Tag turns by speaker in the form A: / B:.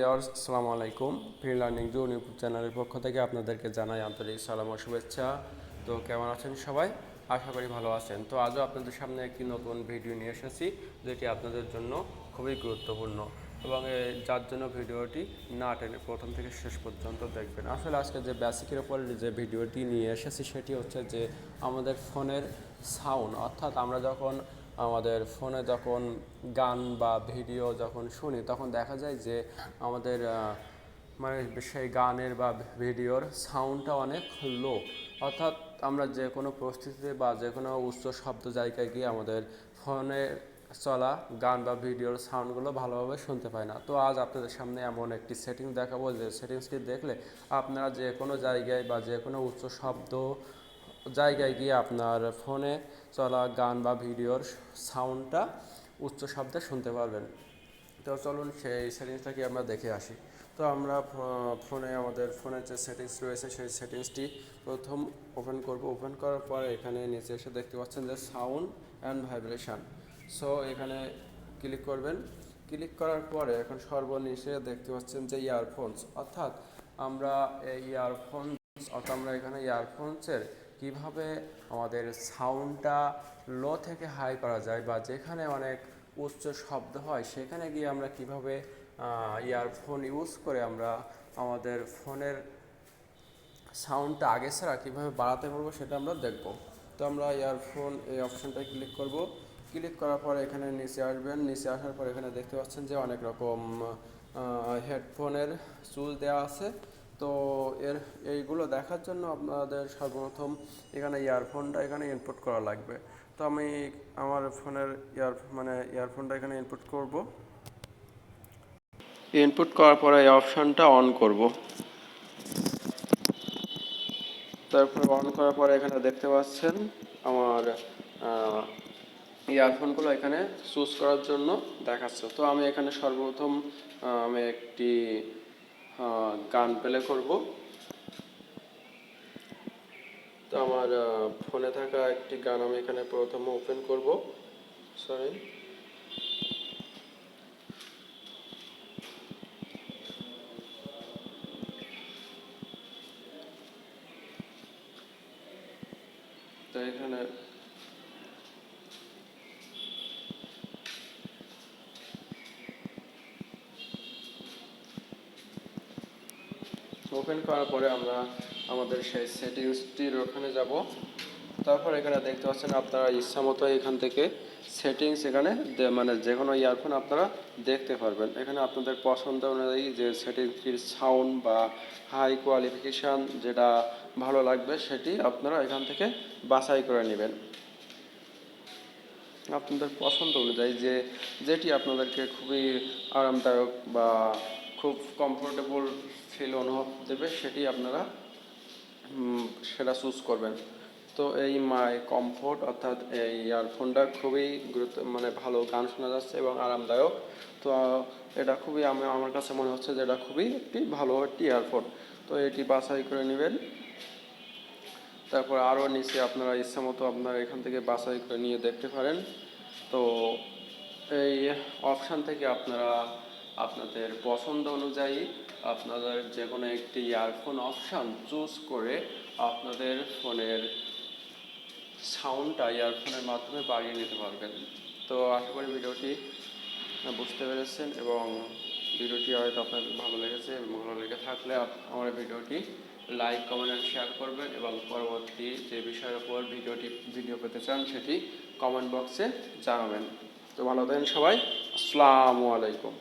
A: Viewers, আসসালামু আলাইকুম। Free learning zone YouTube চ্যানেলের পক্ষ থেকে আপনাদেরকে জানাই আন্তরিক সালাম ও শুভেচ্ছা। তো কেমন আছেন সবাই? আশা করি ভালো আছেন। তো আজও আপনাদের সামনে একটি নতুন ভিডিও নিয়ে এসেছি, যেটি আপনাদের জন্য খুবই গুরুত্বপূর্ণ এবং যার জন্য ভিডিওটি না টেনে প্রথম থেকে শেষ পর্যন্ত দেখবেন। আসলে আজকে যে বেসিকের উপর যে ভিডিওটি নিয়ে এসেছি সেটি হচ্ছে যে আমাদের ফোনের সাউন্ড, অর্থাৎ আমরা যখন আমাদের ফোনে যখন গান বা ভিডিও যখন শুনি তখন দেখা যায় যে আমাদের মানে সেই গানের বা ভিডিওর সাউন্ডটা অনেক লো, অর্থাৎ আমরা যে কোনো পরিস্থিতিতে বা যে কোনো উচ্চ শব্দ জায়গায় গিয়ে আমাদের ফোনে চলা গান বা ভিডিওর সাউন্ডগুলো ভালোভাবে শুনতে পাই না। তো আজ আপনাদের সামনে এমন একটি সেটিংস দেখাবো যে সেটিংসটি দেখলে আপনারা যে কোনো জায়গায় বা যে কোনো উচ্চ শব্দ জায়গায় গিয়ে আপনার ফোনে চলা গান বা ভিডিওর সাউন্ডটা উচ্চ শব্দে শুনতে পারবেন। তো চলুন সেই সেটিংসটা কি আমরা দেখে আসি। তো আমরা ফোনে আমাদের ফোনের যে সেটিংস রয়েছে সেই সেটিংসটি প্রথম ওপেন করব। ওপেন করার পরে এখানে নিচে এসে দেখতে পাচ্ছেন যে সাউন্ড অ্যান্ড ভাইব্রেশন। সো এখানে ক্লিক করবেন। ক্লিক করার পরে এখন সর্বনিচে দেখতে পাচ্ছেন যে ইয়ারফোনস, অর্থাৎ আমরা এই আমরা এখানে ইয়ারফোনসের কিভাবে আমাদের সাউন্ডটা লো থেকে হাই করা যায় বা যেখানে অনেক উচ্চ শব্দ হয় সেখানে গিয়ে আমরা কিভাবে ইয়ারফোন ইউজ করে আমরা আমাদের ফোনের সাউন্ডটা আগে ছাড়া কীভাবে বাড়াতে পারবো সেটা আমরা দেখব। তো আমরা ইয়ারফোন এই অপশানটায় ক্লিক করব। ক্লিক করার পরে এখানে নিচে আসবেন। নিচে আসার পর এখানে দেখতে পাচ্ছেন যে অনেক রকম হেডফোনের চুজ দেওয়া আছে। তো এইগুলো দেখার জন্য আপনাদের সর্বপ্রথম এখানে ইয়ারফোনটা এখানে ইনপুট করা লাগবে। তো আমি আমার ফোনের ইয়ারফোনটা এখানে ইনপুট করব। ইনপুট করার পরে এই অপশানটা অন করব। তারপর অন করার পরে এখানে দেখতে পাচ্ছেন আমার ইয়ারফোনগুলো এখানে চুজ করার জন্য দেখাচ্ছে। তো আমি এখানে সর্বপ্রথম আমি একটি গান প্লে করব। তো আমার ফোনে থাকা একটি গান আমি এখানে প্রথমে ওপেন করব। সরি, তো এখানে ওপেন করার পরে আমরা আমাদের সেই সেটিংসটির ওখানে যাব। তারপর এখানে দেখতে পাচ্ছেন আপনারা ইচ্ছা মতো এখান থেকে সেটিংস এখানে যে কোনো ইয়ারফোন আপনারা দেখতে পারবেন। এখানে আপনাদের পছন্দ অনুযায়ী যে সেটিংসটির সাউন্ড বা হাই কোয়ালিফিকেশান যেটা ভালো লাগবে সেটি আপনারা এখান থেকে বাছাই করে নেবেন আপনাদের পছন্দ অনুযায়ী, যেটি আপনাদেরকে খুবই আরামদায়ক বা খুব কমফোর্টেবল ফিল অনুভব দেবে সেটি আপনারা সেটা চুজ করবেন। তো এই মাই কমফোর্ট অর্থাৎ এই ইয়ারফোনটা খুবই ভালো গান শোনা যাচ্ছে এবং আরামদায়ক। তো এটা খুবই আমার কাছে মনে হচ্ছে যে এটা খুবই একটি ভালো একটি ইয়ারফোন। তো এটি বাছাই করে নেবেন। তারপর আরও নিচে আপনারা ইচ্ছা মতো আপনারা এখান থেকে বাছাই করে নিয়ে দেখতে পারেন। তো এই অপশান থেকে আপনারা আপনাদের পছন্দ অনুযায়ী আপনাদের যে কোনো একটি ইয়ারফোন অপশান চুজ করে আপনাদের ফোনের সাউন্ডটা ইয়ারফোনের মাধ্যমে বাড়িয়ে নিতে পারবেন। তো আশা করি ভিডিওটি বুঝতে পেরেছেন এবং ভিডিওটি হয়তো আপনাদের ভালো লেগেছে এবং ভালো লেগে থাকলে আমার ভিডিওটি লাইক, কমেন্ট অ্যান্ড শেয়ার করবেন এবং পরবর্তী যে বিষয়ের উপর ভিডিও পেতে চান সেটি কমেন্ট বক্সে জানাবেন। তো ভালো থাকেন সবাই। আসসালামু আলাইকুম।